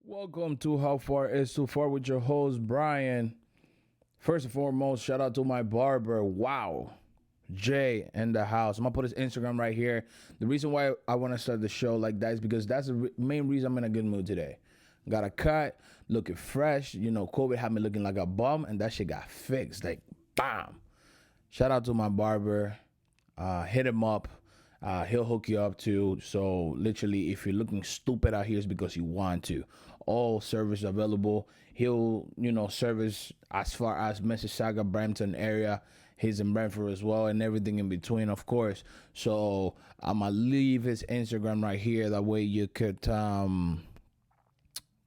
Welcome to How Far Is Too Far with your host, Brian. First and foremost, shout out to my barber. Wow. Jay in the house. I'm going to put his Instagram right here. The reason why I want to start the show like that is because that's the main reason I'm in a good mood today. Got a cut, looking fresh. You know, COVID had me looking like a bum, and that shit got fixed. Like, bam. Shout out to my barber. Hit him up. He'll hook you up too. So literally, if you're looking stupid out here, it's because you want to. All service available. He'll service as far as Mississauga, Brampton area. He's in Brentford as well, and everything in between, of course. So I'm gonna leave his Instagram right here. That way you could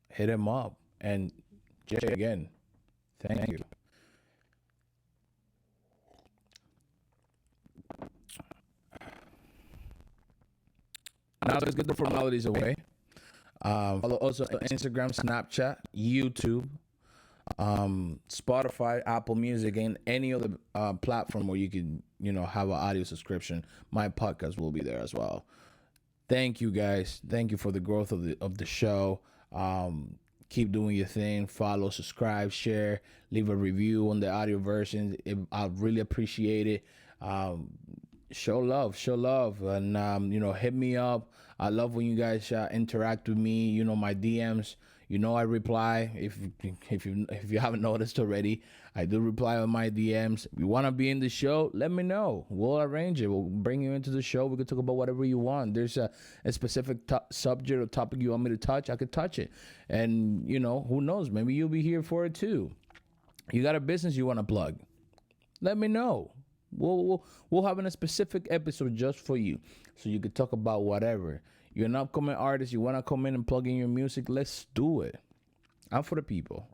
hit him up. And Jay, again, thank you. Now let's get the formalities away. Follow also Instagram, Snapchat, YouTube, Spotify, Apple Music, and any other platform where you can, have an audio subscription. My podcast will be there as well. Thank you guys. Thank you for the growth of the show. Keep doing your thing. Follow, subscribe, share, leave a review on the audio version. I really appreciate it. Show love, and hit me up. I love when you guys interact with me. My DMs. I reply. If you haven't noticed already, I do reply on my DMs. If you want to be in the show, let me know. We'll arrange it. We'll bring you into the show. We can talk about whatever you want. There's a specific subject or topic you want me to touch, I could touch it. And who knows? Maybe you'll be here for it too. You got a business you want to plug? Let me know. We'll have a specific episode just for you, so you could talk about whatever. You're an upcoming artist. You want to come in and plug in your music? Let's do it. I'm for the people,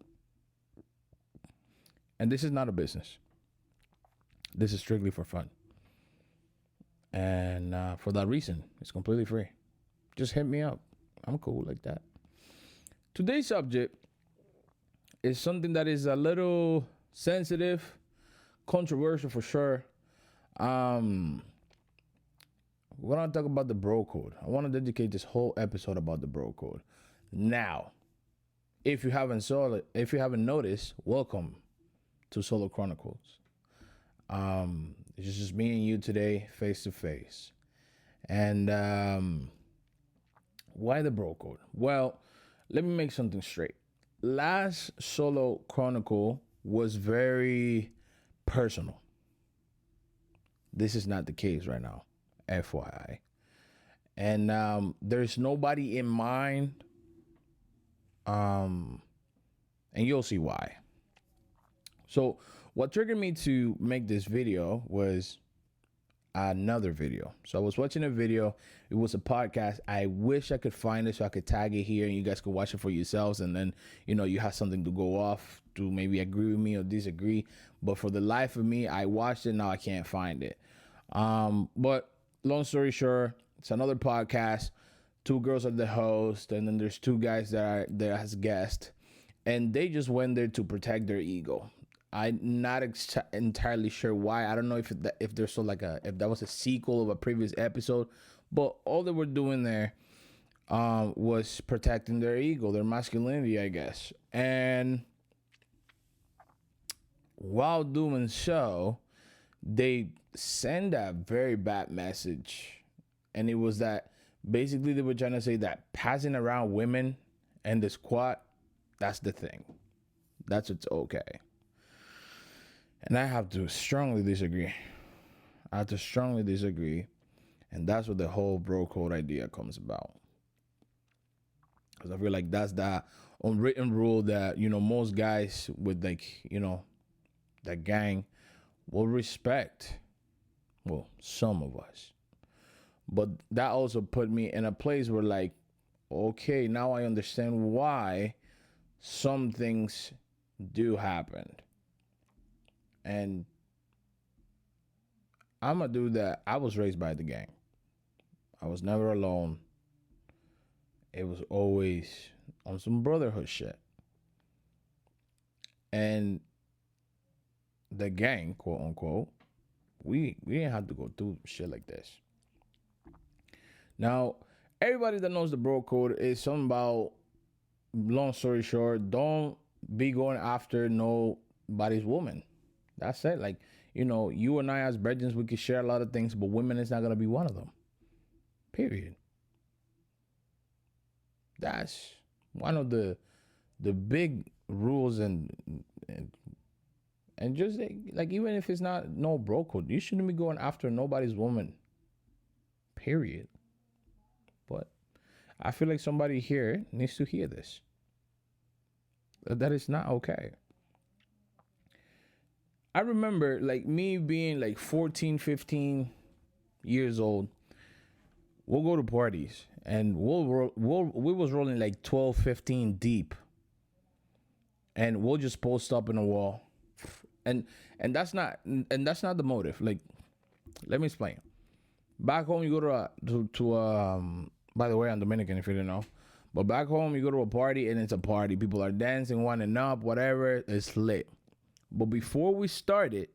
and this is not a business. This is strictly for fun, and for that reason, it's completely free. Just hit me up. I'm cool like that. Today's subject is something that is a little sensitive, controversial for sure. We're gonna talk about the bro code. I want to dedicate this whole episode about the bro code. Now, if you haven't noticed, welcome to Solo Chronicles. It's just me and you today, face to face. And why the bro code? Well, let me make something straight. Last Solo Chronicle was very personal. This is not the case right now, FYI. And there's nobody in mind, and you'll see why. So what triggered me to make this video was another video. So I was watching a video. It was a podcast. I wish I could find it so I could tag it here and you guys could watch it for yourselves. And then, you have something to go off to maybe agree with me or disagree. But for the life of me, I watched it. Now I can't find it. But long story short, it's another podcast. Two girls are the host. And then there's two guys that are there as guests. And they just went there to protect their ego. I'm not entirely sure why. I don't know if there's if that was a sequel of a previous episode, but all they were doing there was protecting their ego, their masculinity, I guess. And while doing so, they send a very bad message, and it was that basically they were trying to say that passing around women and the squat, that's the thing. That's what's okay. And I have to strongly disagree. And that's what the whole bro code idea comes about. Because I feel like that's the unwritten rule that, most guys with that gang will respect. Well, some of us. But that also put me in a place where okay, now I understand why some things do happen. And I'm a dude that I was raised by the gang. I was never alone. It was always on some brotherhood shit. And the gang, quote unquote, we didn't have to go through shit like this. Now, everybody that knows the bro code is something about long story short, don't be going after nobody's woman. That's it. Like, you and I as virgins, we could share a lot of things, but women is not gonna be one of them. Period. That's one of the big rules, and just like, even if it's not no bro code, you shouldn't be going after nobody's woman. Period. But I feel like somebody here needs to hear this. That is not okay. I remember like me being like 14, 15 years old. We'll go to parties and we was rolling like 12, 15 deep, and we'll just post up in a wall. And that's not the motive. Like, let me explain. Back home, you go to by the way, I'm Dominican, if you didn't know. But back home, you go to a party and it's a party. People are dancing, winding up, whatever. It's lit. But before we started,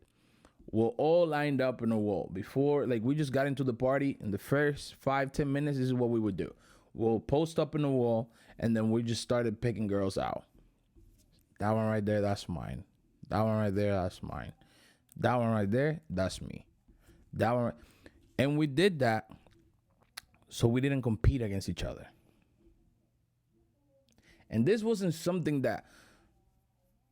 we're all lined up in a wall. Before, like, we just got into the party, in the first 5-10 minutes, this is what we would do. We'll post up in the wall, and then we just started picking girls out. That one right there, that's mine. That one right there, that's mine. That one right there, that's me. That one, and we did that so we didn't compete against each other. And this wasn't something that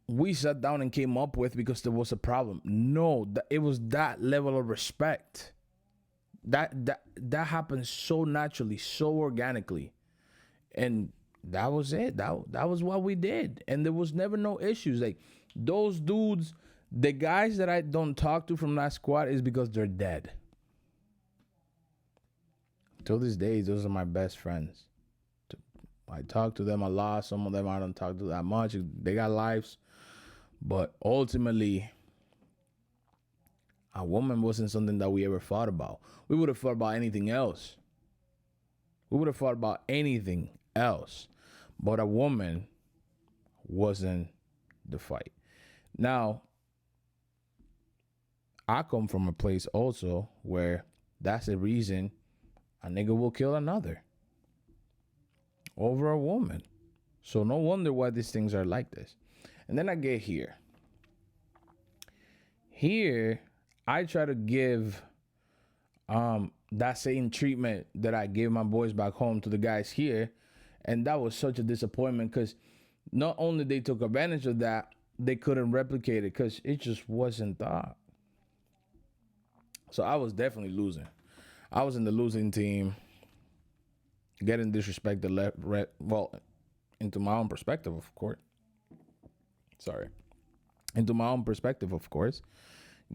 we sat down and came up with because there was a problem. No, it was that level of respect. That happened so naturally, so organically. And that was it. That was what we did. And there was never no issues. Like, those dudes, the guys that I don't talk to from that squad is because they're dead. Till this day, those are my best friends. I talk to them a lot. Some of them I don't talk to that much. They got lives. But ultimately, a woman wasn't something that we ever thought about. We would have thought about anything else. But a woman wasn't the fight. Now, I come from a place also where that's the reason a nigga will kill another over a woman. So no wonder why these things are like this. And then I get here. Here, I try to give that same treatment that I gave my boys back home to the guys here. And that was such a disappointment because not only they took advantage of that, they couldn't replicate it because it just wasn't that. So I was definitely losing. I was in the losing team, getting disrespected into my own perspective, of course. Into my own perspective, of course.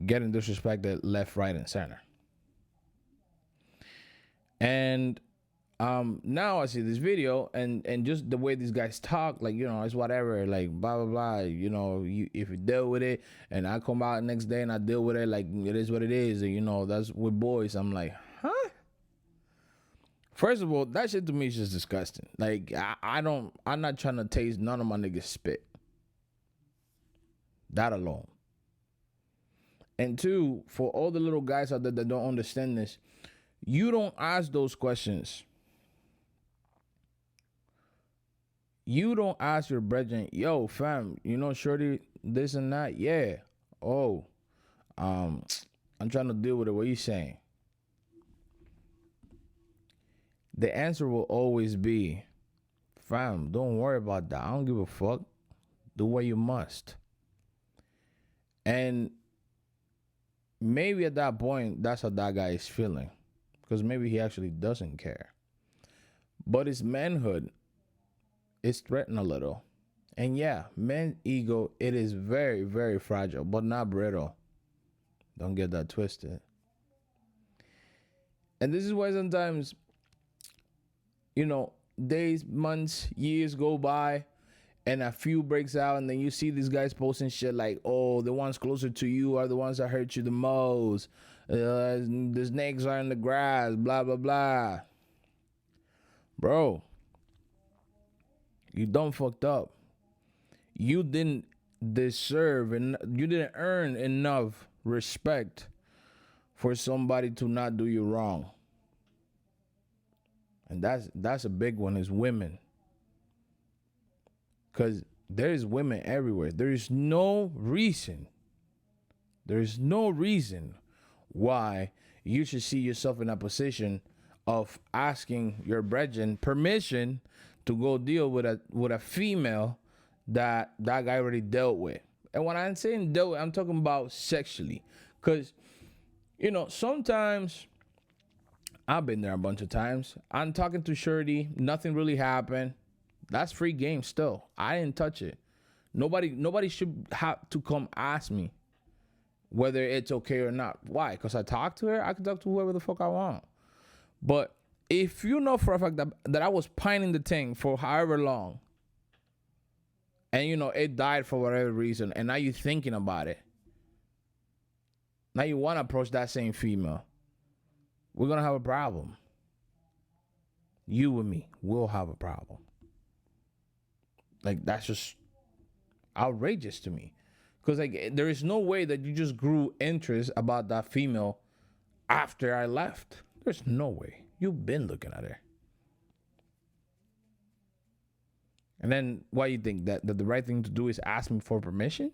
Getting disrespected left, right, and center. And now I see this video and just the way these guys talk, like, it's whatever, like, blah, blah, blah. If you deal with it and I come out next day and I deal with it, like, it is what it is. And, that's with boys. I'm like, huh? First of all, that shit to me is just disgusting. Like, I'm not trying to taste none of my niggas spit. That alone. And two, for all the little guys out there that don't understand this, you don't ask those questions. You don't ask your brethren, yo, fam, shorty, this and that. Yeah. Oh, I'm trying to deal with it. What you saying? The answer will always be, fam, don't worry about that. I don't give a fuck. Do what you must. And maybe at that point, that's how that guy is feeling. Because maybe he actually doesn't care. But his manhood is threatened a little. And yeah, man's ego, it is very, very fragile, but not brittle. Don't get that twisted. And this is why sometimes, days, months, years go by, and a few breaks out, and then you see these guys posting shit like, oh, the ones closer to you are the ones that hurt you the most. The snakes are in the grass, blah, blah, blah. Bro, you done fucked up. You didn't deserve and you didn't earn enough respect for somebody to not do you wrong. And that's a big one, is women. Because there's women everywhere. There is no reason. There is no reason why you should see yourself in a position of asking your brethren permission to go deal with a female that guy already dealt with. And when I'm saying dealt with, I'm talking about sexually. Because, sometimes I've been there a bunch of times. I'm talking to Shirley, nothing really happened. That's free game still. I didn't touch it. Nobody should have to come ask me whether it's okay or not. Why? Because I talked to her. I can talk to whoever the fuck I want. But if you know for a fact that I was pining the thing for however long, and it died for whatever reason, and now you're thinking about it, now you want to approach that same female, we're gonna have a problem. You and me will have a problem. Like, that's just outrageous to me. Because, like, there is no way that you just grew interest about that female after I left. There's no way. You've been looking at her. And then why you think that the right thing to do is ask me for permission?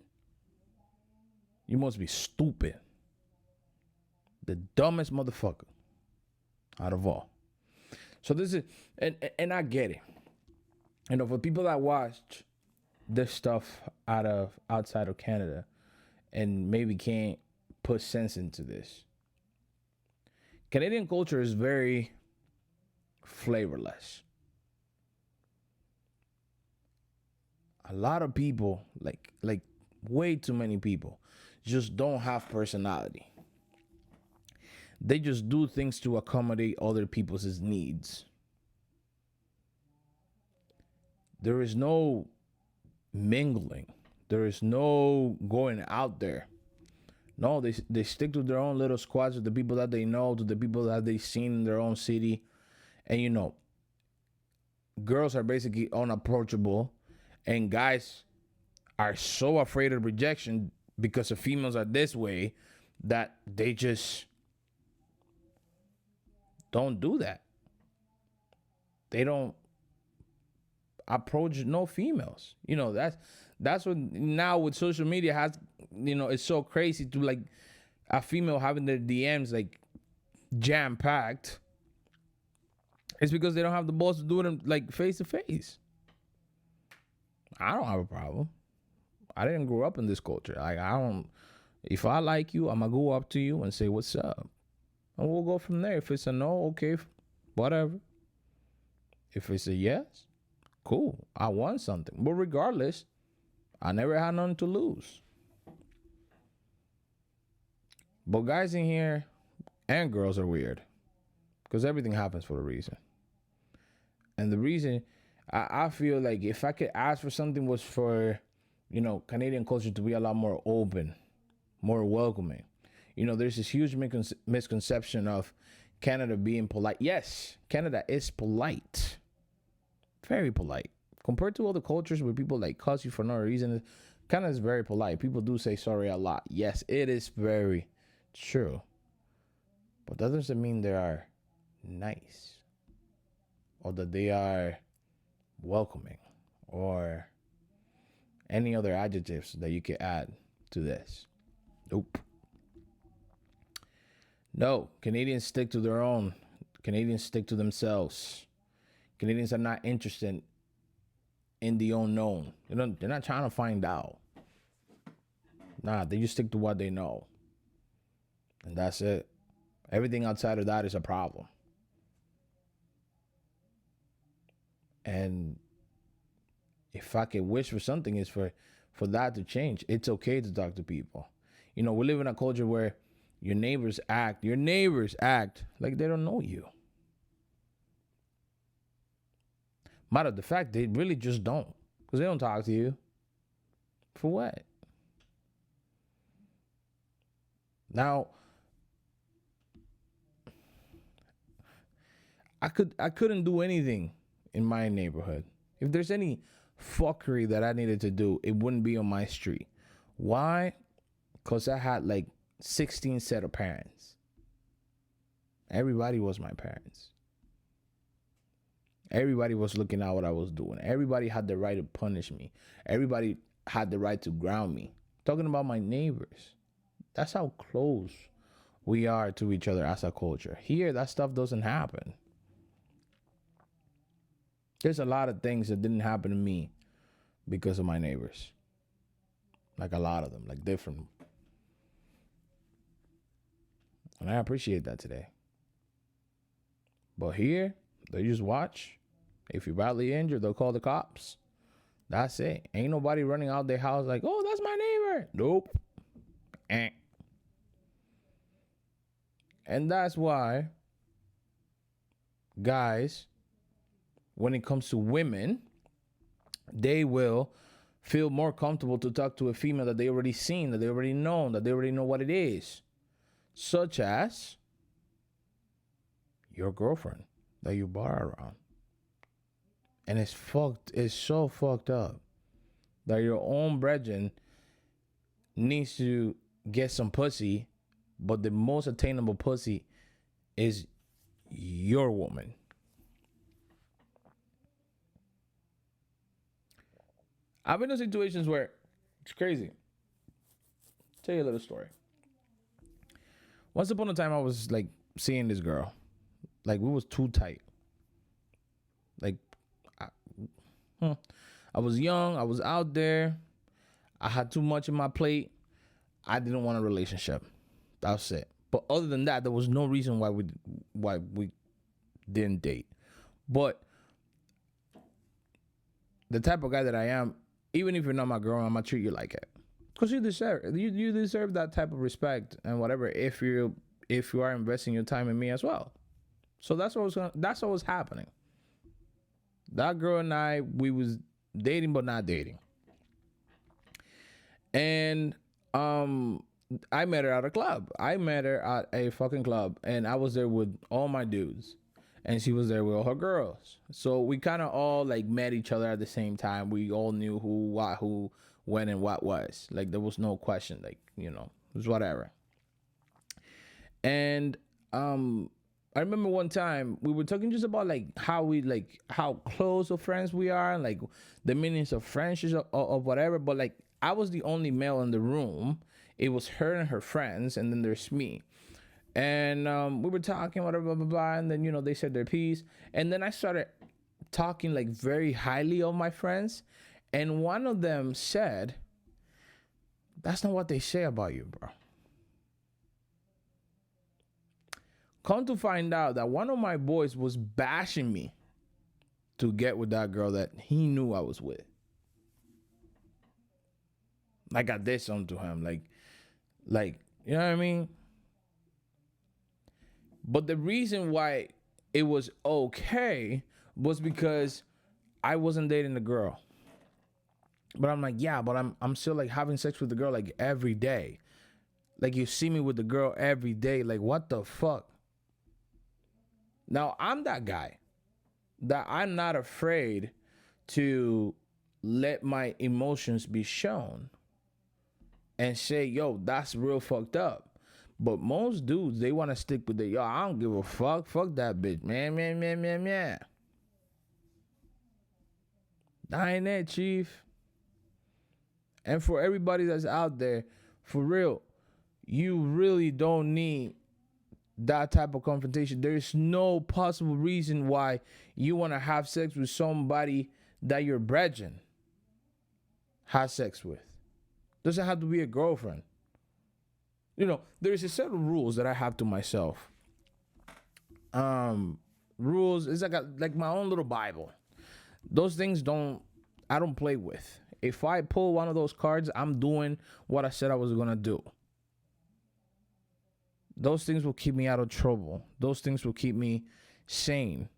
You must be stupid. The dumbest motherfucker out of all. So this is, and I get it. For people that watch this stuff outside of Canada and maybe can't put sense into this, Canadian culture is very flavorless. A lot of people, like way too many people, just don't have personality. They just do things to accommodate other people's needs. There is no mingling. There is no going out there. No, they stick to their own little squads, to the people that they know, to the people that they've seen in their own city. And girls are basically unapproachable, and guys are so afraid of rejection because the females are this way that they just don't do that. They don't approach no females. That's what now with social media has, it's so crazy to like a female having their DMs like jam packed. It's because they don't have the balls to do it like face to face. I don't have a problem. I didn't grow up in this culture. Like, if I like you, I'm gonna go up to you and say what's up, and we'll go from there. If it's a no, okay, whatever. If it's a yes, cool. I want something. But regardless, I never had nothing to lose. But guys in here and girls are weird, because everything happens for a reason. And the reason I feel like if I could ask for something was for, Canadian culture to be a lot more open, more welcoming. There's this huge misconception of Canada being polite. Yes, Canada is polite. Very polite. Compared to other cultures where people like cuss you for no reason, Canada is very polite. People do say sorry a lot. Yes, it is very true. But that doesn't mean they are nice, or that they are welcoming, or any other adjectives that you could add to this. Nope. No, Canadians stick to their own. Canadians stick to themselves. Canadians are not interested in the unknown. They're not trying to find out. Nah, they just stick to what they know. And that's it. Everything outside of that is a problem. And if I could wish for something, is for that to change. It's okay to talk to people. We live in a culture where your neighbors act like they don't know you. Matter of the fact, they really just don't. Because they don't talk to you. For what? Now, I couldn't do anything in my neighborhood. If there's any fuckery that I needed to do, it wouldn't be on my street. Why? Because I had like 16 set of parents. Everybody was my parents. Everybody was looking at what I was doing. Everybody had the right to punish me. Everybody had the right to ground me. Talking about my neighbors. That's how close we are to each other as a culture. Here, that stuff doesn't happen. There's a lot of things that didn't happen to me because of my neighbors. Like a lot of them, like different. And I appreciate that today. But here, they just watch. If you're badly injured, they'll call the cops. That's it. Ain't nobody running out their house like, oh, that's my neighbor. Nope. And that's why, guys, when it comes to women, they will feel more comfortable to talk to a female that they already seen, that they already know, that they already know what it is. Such as your girlfriend that you bar around. And it's so fucked up that your own brethren needs to get some pussy, but the most attainable pussy is your woman. I've been in situations where it's crazy. Tell you a little story. Once upon a time, I was like seeing this girl. Like, we was too tight. Like, I was young. I was out there. I had too much in my plate. I didn't want a relationship. That's it. But other than that, there was no reason why we didn't date. But the type of guy that I am, even if you're not my girl, I'm gonna treat you like it, because you deserve that type of respect and whatever. If you are investing your time in me as well. So that's what was happening. That girl and I, we was dating but not dating. And I met her at a club. I met her at a fucking club, and I was there with all my dudes, and she was there with all her girls. So we kind of all like met each other at the same time. We all knew who, when, and what was. Like, there was no question. Like, it was whatever. And I remember one time we were talking just about how close of friends we are, and like the meanings of friendships of whatever. But like, I was the only male in the room. It was her and her friends, and then there's me. And we were talking, whatever, blah, blah, blah. And then, they said their piece. And then I started talking like very highly of my friends. And one of them said, that's not what they say about you, bro. Come to find out that one of my boys was bashing me to get with that girl that he knew I was with. Like, I did something to him. Like, you know what I mean? But the reason why it was okay was because I wasn't dating the girl. But I'm like, yeah, but I'm still like having sex with the girl like every day. Like, you see me with the girl every day. Like, what the fuck? Now, I'm that guy that I'm not afraid to let my emotions be shown and say, yo, that's real fucked up. But most dudes, they want to stick with yo, I don't give a fuck. Fuck that bitch. Man. That ain't it, chief. And for everybody that's out there, for real, you really don't need that type of confrontation. There's no possible reason why you want to have sex with somebody that your brethren has sex with. Doesn't have to be a girlfriend. There's a set of rules that I have to myself. Rules is like my own little Bible. Those things I don't play with. If I pull one of those cards, I'm doing what I said I was gonna do. Those things will keep me out of trouble. Those things will keep me sane.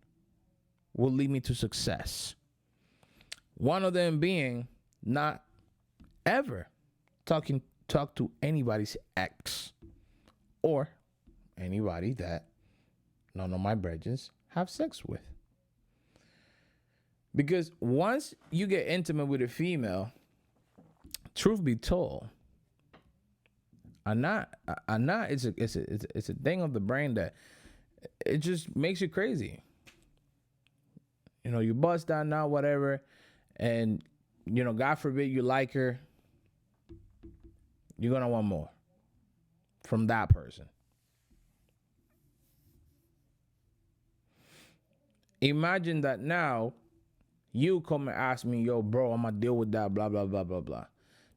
Will lead me to success. One of them being not ever talk to anybody's ex or anybody that none of my brethren have sex with. Because once you get intimate with a female, truth be told, it's a thing of the brain that it just makes you crazy. You bust down now, whatever, and God forbid you like her, you're gonna want more from that person. Imagine that now you come and ask me, yo, bro, I'm gonna deal with that, blah, blah, blah, blah, blah.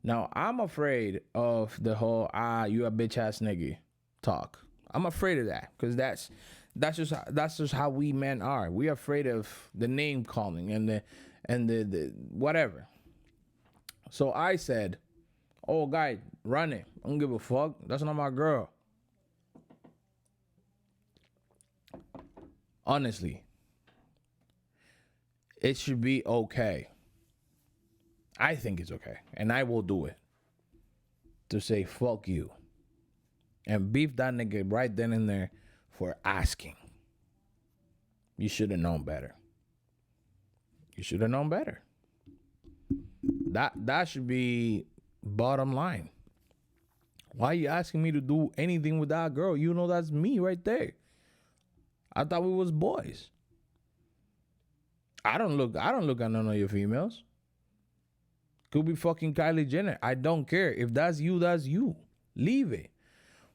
Now, I'm afraid of the whole, you a bitch ass nigga talk. I'm afraid of that because that's just how we men are. We're afraid of the name calling and the whatever. So I said, oh, guy, run it. I don't give a fuck. That's not my girl. Honestly, it should be okay. I think it's okay. And I will do it. To say, fuck you. And beef that nigga right then and there for asking. You should have known better. You should have known better. That should be bottom line. Why are you asking me to do anything with that girl? You know that's me right there. I thought we was boys. I don't look at none of your females. Could be fucking Kylie Jenner. I don't care. If that's you, that's you. Leave it.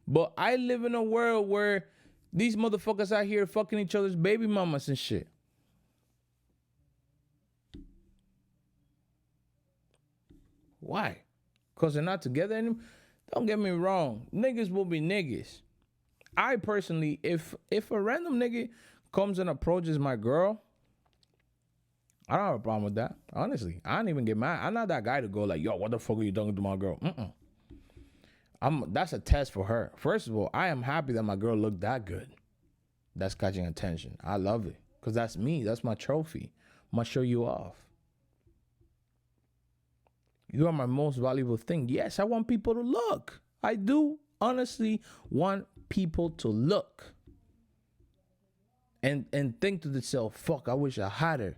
But I live in a world where these motherfuckers out here fucking each other's baby mamas and shit. Why? Because they're not together anymore? Don't get me wrong. Niggas will be niggas. I personally, if a random nigga comes and approaches my girl, I don't have a problem with that. Honestly, I don't even get mad. I'm not that guy to go like, yo, what the fuck are you talking to my girl? That's a test for her. First of all, I am happy that my girl looked that good. That's catching attention. I love it. Because that's me. That's my trophy. I'm going to show you off. You are my most valuable thing. Yes, I want people to look. I do honestly want people to look. And think to themselves, fuck, I wish I had her.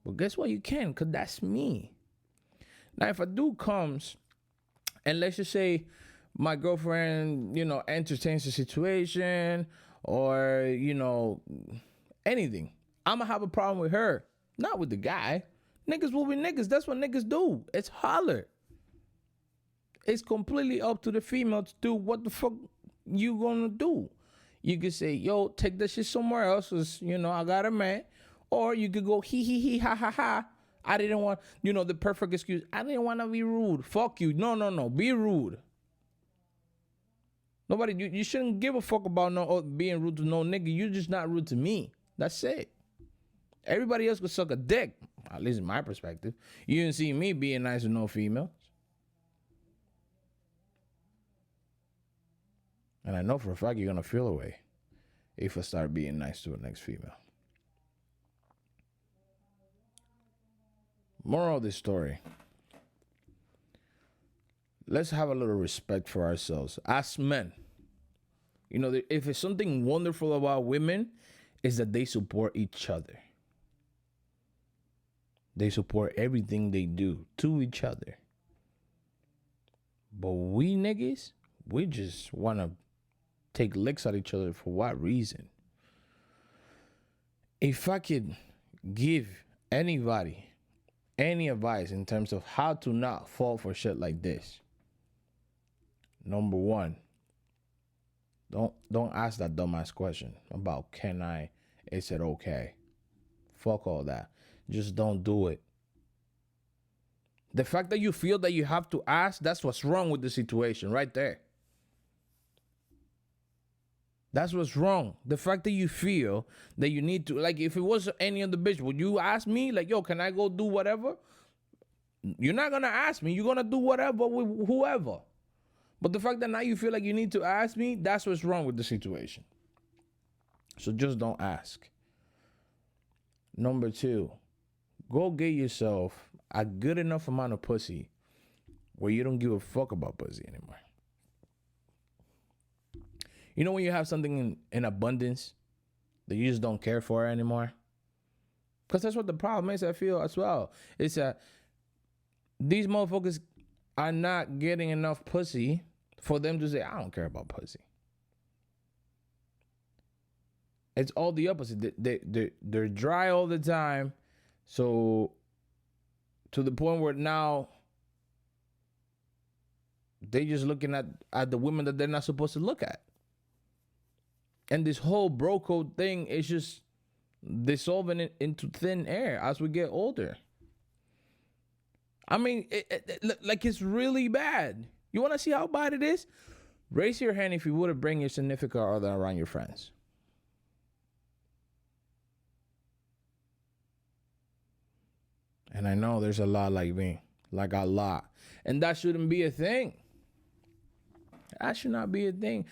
But guess what? You can, because that's me. Now, if a dude comes and let's just say my girlfriend, entertains the situation or, anything, I'm going to have a problem with her, not with the guy. Niggas will be niggas. That's what niggas do. It's holler. It's completely up to the female to do what the fuck you gonna do. You could say, yo, take that shit somewhere else, cause, I got a man. Or you could go, he, ha, ha, ha. I didn't want, the perfect excuse. I didn't want to be rude. Fuck you. No. Be rude. Nobody, you shouldn't give a fuck about being rude to no nigga. You're just not rude to me. That's it. Everybody else could suck a dick. At least in my perspective. You didn't see me being nice to no females. And I know for a fact you're going to feel away if I start being nice to a next female. Moral of this story. Let's have a little respect for ourselves as men. If it's something wonderful about women, is that they support each other. They support everything they do to each other. But we niggas, we just want to take licks at each other for what reason? If I could give anybody any advice in terms of how to not fall for shit like this, number one, don't ask that dumbass question about is it okay? Fuck all that. Just don't do it. The fact that you feel that you have to ask, that's what's wrong with the situation right there. That's what's wrong. The fact that you feel that you need to, like if it was any other bitch, would you ask me like, yo, can I go do whatever? You're not going to ask me. You're going to do whatever with whoever. But the fact that now you feel like you need to ask me, that's what's wrong with the situation. So just don't ask. Number two, go get yourself a good enough amount of pussy where you don't give a fuck about pussy anymore. When you have something in abundance that you just don't care for anymore? Because that's what the problem is, I feel, as well. It's that these motherfuckers are not getting enough pussy for them to say, I don't care about pussy. It's all the opposite. They're dry all the time. So to the point where now they just looking at the women that they're not supposed to look at. And this whole bro code thing is just dissolving it into thin air as we get older. I mean, like it's really bad. You want to see how bad it is? Raise your hand if you would have bring your significant other around your friends. And I know there's a lot like me, like a lot, and that shouldn't be a thing. That should not be a thing.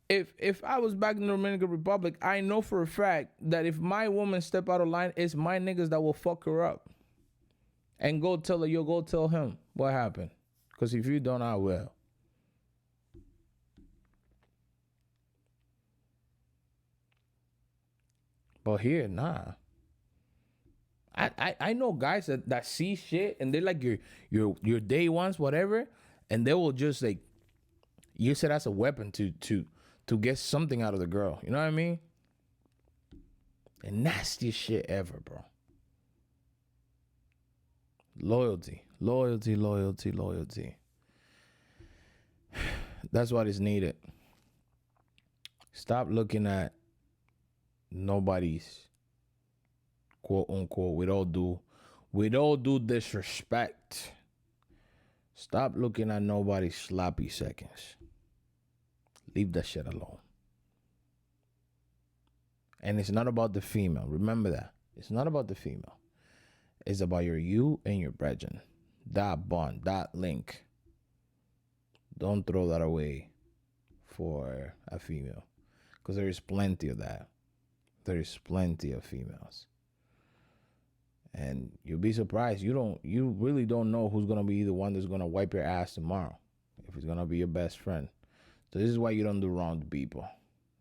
If I was back in the Dominican Republic, I know for a fact that if my woman step out of line, it's my niggas that will fuck her up. And go tell her, yo, go tell him what happened. Because if you don't, I will. But here, nah. I know guys that see shit and they're like your day ones, whatever, and they will just like use it as a weapon to get something out of the girl. You know what I mean? The nastiest shit ever, bro. Loyalty. Loyalty, loyalty, loyalty. That's what is needed. Stop looking at nobody's quote unquote with all due disrespect. Stop looking at nobody's sloppy seconds. Leave that shit alone. And it's not about the female. Remember that. It's not about the female. It's about you and your brethren. That bond, that link. Don't throw that away for a female. Because there is plenty of that. There is plenty of females. And you'll be surprised. You really don't know who's gonna be the one that's gonna wipe your ass tomorrow. If it's gonna be your best friend. So this is why you don't do wrong to people.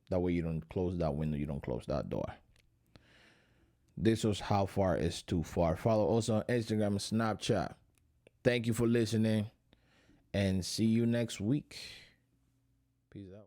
That way you don't close that window, you don't close that door. This was How Far Is Too Far. Follow us on Instagram and Snapchat. Thank you for listening. And see you next week. Peace out.